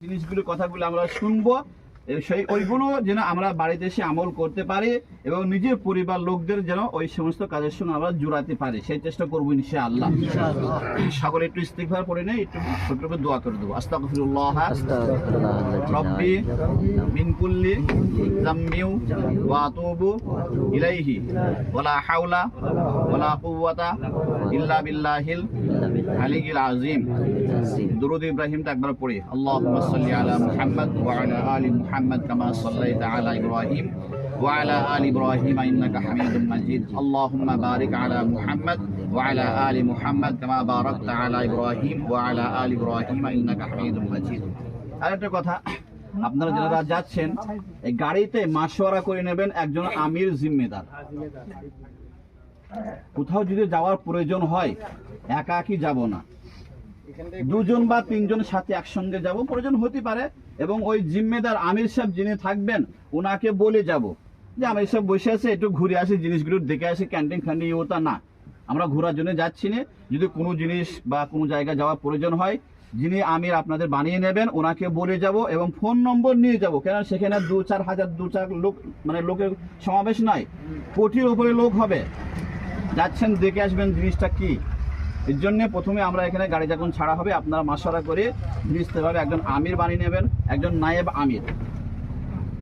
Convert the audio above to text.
জিনিসগুলো কথাগুলো আমরা শুনবো, সেই ওইগুলো যেন আমরা বাড়িতে এসে আমল করতে পারি এবং নিজের পরিবার লোকদের যেন ওই সমস্ত কাজের সঙ্গে আমরা জোড়াতে পারি, সেই চেষ্টা করবো ইনশাআল্লাহ। সকলে একটু ইস্তিগফার করে নেই, একটু ছোট করে দোয়া করে দেবো। আস্তাগফিরুল্লাহ রব্বি মিন কুল্লি যামবিউ ওয়া আতুবু ইলাইহি ওয়ালা হাওলা ওয়ালা কুওয়াতা ইল্লা বিল্লাহিল আলিয়্যিল আযীম। দুরূদ ইব্রাহিমটা একবার পড়ি। আল্লাহুম্মা সাল্লি আলা মুহাম্মাদ ওয়া আলা আলি মুহাম্মাদ কামা সাল্লাইতা আলা ইব্রাহিম ওয়া আলা আলি ইব্রাহিম ইন্নাকা হামিদুম মাজিদ। আল্লাহুম্মা বারিক আলা মুহাম্মাদ ওয়া আলা আলি মুহাম্মাদ কামা বারাকতা আলা ইব্রাহিম ওয়া আলা আলি ইব্রাহিম ইন্নাকা হামিদুম মাজিদ। আরেকটা কথা, আপনারা যারা যাচ্ছেন এই গাড়িতে মাশওয়ারা করে নেবেন একজন আমির জিম্মেদার। কোথাও যদি যাওয়ার প্রয়োজন হয় একাকি যাব না, দুজন বা তিনজন সাথে একসঙ্গে যাব, প্রয়োজন হতে পারে। এবং ওই জিম্মেদার আমির সাহেব যিনি থাকবেন ওনাকে বলে যাব যে আমির সাহেব বসে আছে, একটু ঘুরে আসি, জিনিসগুলো দেখে আসি, ক্যান্টিন ফ্যান্টিন ওটা না, আমরা ঘোরার জন্য যাচ্ছি না। যদি কোনো জিনিস বা কোনো জায়গায় যাওয়ার প্রয়োজন হয় যিনি আমির আপনাদের বানিয়ে নেবেন ওনাকে বলে যাব এবং ফোন নম্বর নিয়ে যাব, কেন সেখানে 2-4 হাজার লোক মানে লোকের সমাবেশ নয়, কোটির উপরে লোক হবে। যাচ্ছেন দেখে আসবেন জিনিসটা কি। এর জন্য প্রথমে আমরা এখানে গাড়ি যখন ছাড়া হবে আপনারা মাশওয়ারা করে জিনিসটা একজন আমির বানিয়ে নেবেন, একজন নায়েব আমির।